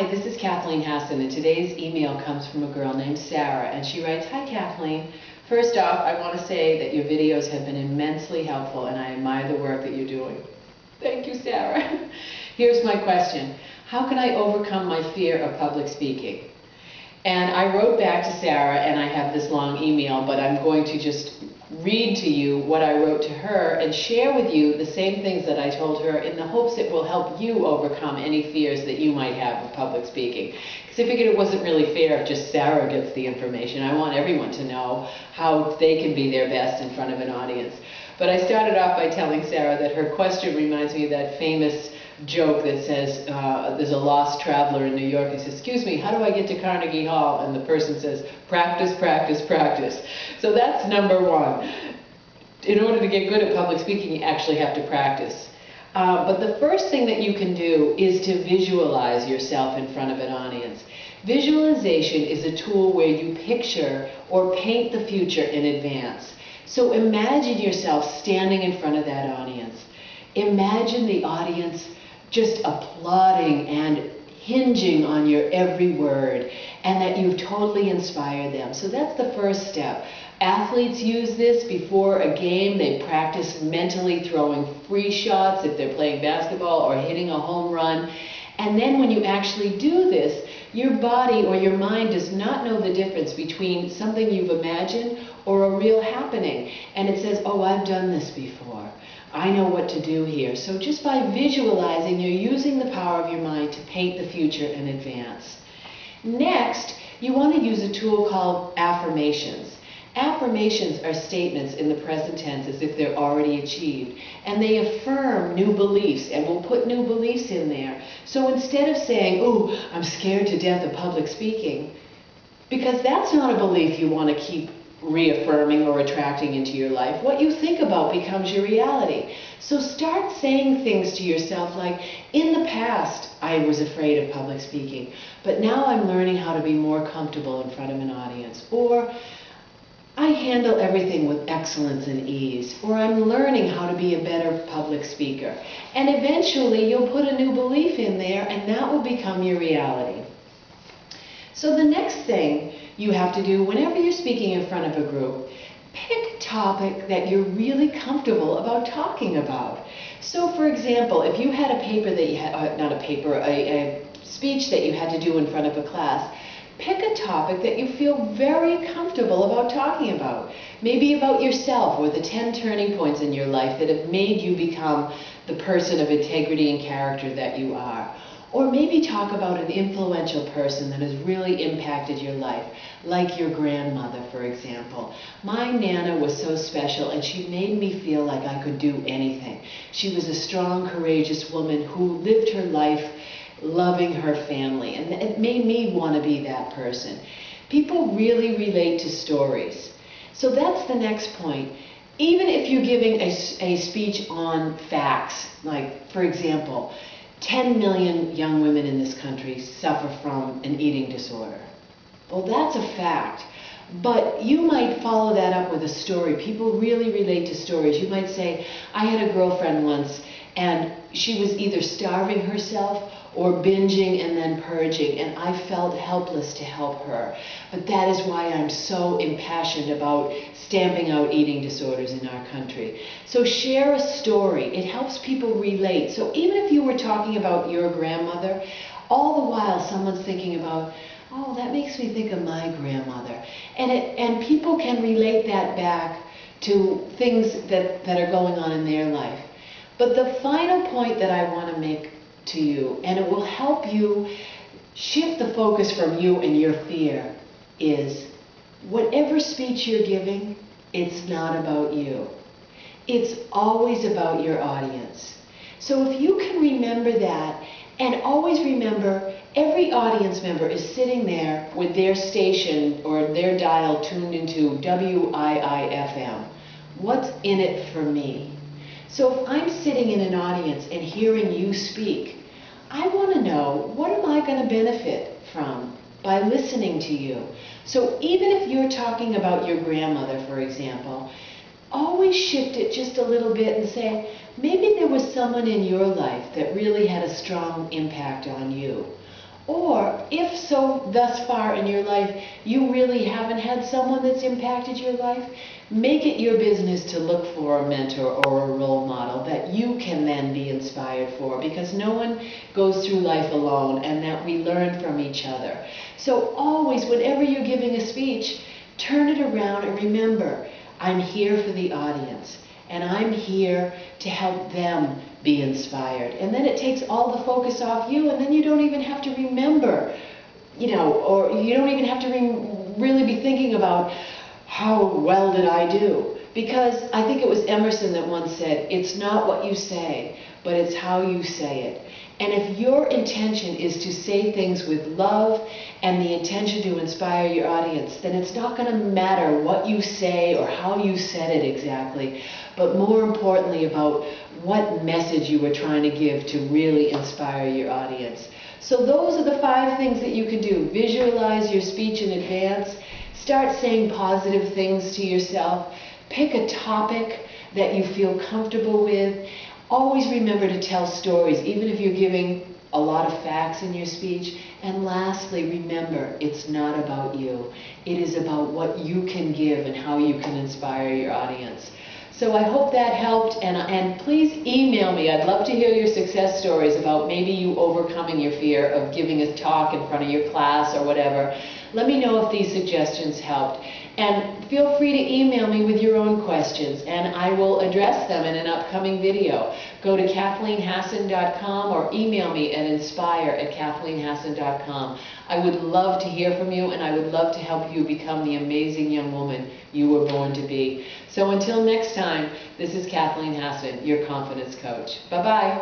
Hi, this is Kathleen Hassan, and today's email comes from a girl named Sarah, and she writes, Hi Kathleen, first off, I want to say that your videos have been immensely helpful and I admire the work that you're doing. Thank you, Sarah. Here's my question. How can I overcome my fear of public speaking? And I wrote back to Sarah, and I have this long email, but I'm going to just read to you what I wrote to her and share with you the same things that I told her in the hopes it will help you overcome any fears that you might have of public speaking. Because I figured it wasn't really fair if just Sarah gets the information. I want everyone to know how they can be their best in front of an audience. But I started off by telling Sarah that her question reminds me of that famous joke that says, there's a lost traveler in New York. He says, excuse me, how do I get to Carnegie Hall? And the person says, practice, practice, practice. So that's number one. In order to get good at public speaking, you actually have to practice. But the first thing that you can do is to visualize yourself in front of an audience. Visualization is a tool where you picture or paint the future in advance. So imagine yourself standing in front of that audience. Imagine the audience just applauding and hinging on your every word, and that you've totally inspired them. So that's the first step. Athletes use this before a game. They practice mentally throwing free shots if they're playing basketball or hitting a home run. And then when you actually do this, your body or your mind does not know the difference between something you've imagined or a real happening. And it says, oh, I've done this before. I know what to do here. So just by visualizing, you're using the power of your mind to paint the future in advance. Next, you want to use a tool called affirmations. Affirmations are statements in the present tense as if they're already achieved. And they affirm new beliefs, and we'll put new beliefs in there. So instead of saying, oh, I'm scared to death of public speaking, because that's not a belief you want to keep reaffirming or attracting into your life. What you think about becomes your reality. So start saying things to yourself like, in the past I was afraid of public speaking, but now I'm learning how to be more comfortable in front of an audience. Or I handle everything with excellence and ease. Or I'm learning how to be a better public speaker. And eventually you'll put a new belief in there, and that will become your reality. So the next thing you have to do whenever you're speaking in front of a group, pick a topic that you're really comfortable about talking about. So for example, if you had a paper that you had, not a paper, a speech that you had to do in front of a class, pick a topic that you feel very comfortable about talking about. Maybe about yourself or the 10 turning points in your life that have made you become the person of integrity and character that you are. Or maybe talk about an influential person that has really impacted your life, like your grandmother, for example. My Nana was so special, and she made me feel like I could do anything. She was a strong, courageous woman who lived her life loving her family, and it made me want to be that person. People really relate to stories. So that's the next point. Even if you're giving a speech on facts, like, for example, 10 million young women in this country suffer from an eating disorder. Well, that's a fact. But you might follow that up with a story. People really relate to stories. You might say, I had a girlfriend once, and she was either starving herself or binging and then purging, and I felt helpless to help her. But that is why I'm so impassioned about stamping out eating disorders in our country. So share a story. It helps people relate. So even if you were talking about your grandmother, all the while someone's thinking about, oh, that makes me think of my grandmother. And people can relate that back to things that are going on in their life. But the final point that I want to make to you, and it will help you shift the focus from you and your fear, is whatever speech you're giving, it's not about you. It's always about your audience. So if you can remember that, and always remember every audience member is sitting there with their station or their dial tuned into WIIFM. What's in it for me? So if I'm sitting in an audience and hearing you speak, I want to know, what am I going to benefit from by listening to you? So even if you're talking about your grandmother, for example, always shift it just a little bit and say, maybe there was someone in your life that really had a strong impact on you. Or if so thus far in your life you really haven't had someone that's impacted your life, make it your business to look for a mentor or a role model that you can then be inspired for, because no one goes through life alone, and that we learn from each other. So always, whenever you're giving a speech, turn it around and remember, I'm here for the audience, and I'm here to help them be inspired. And then it takes all the focus off you, and then you don't even have to remember, or you don't even have to really be thinking about how well did I do. Because I think it was Emerson that once said, it's not what you say, but it's how you say it. And if your intention is to say things with love and the intention to inspire your audience, then it's not going to matter what you say or how you said it exactly, but more importantly about what message you were trying to give to really inspire your audience. So those are the 5 things that you can do. Visualize your speech in advance. Start saying positive things to yourself. Pick a topic that you feel comfortable with. Always remember to tell stories, even if you're giving a lot of facts in your speech. And lastly, remember, it's not about you. It is about what you can give and how you can inspire your audience. So I hope that helped, and please email me. I'd love to hear your success stories about maybe you overcoming your fear of giving a talk in front of your class or whatever. Let me know if these suggestions helped. And feel free to email me with your own questions, and I will address them in an upcoming video. Go to KathleenHasson.com or email me at inspire@KathleenHasson.com. I would love to hear from you, and I would love to help you become the amazing young woman you were born to be. So until next time, this is Kathleen Hasson, your confidence coach. Bye-bye.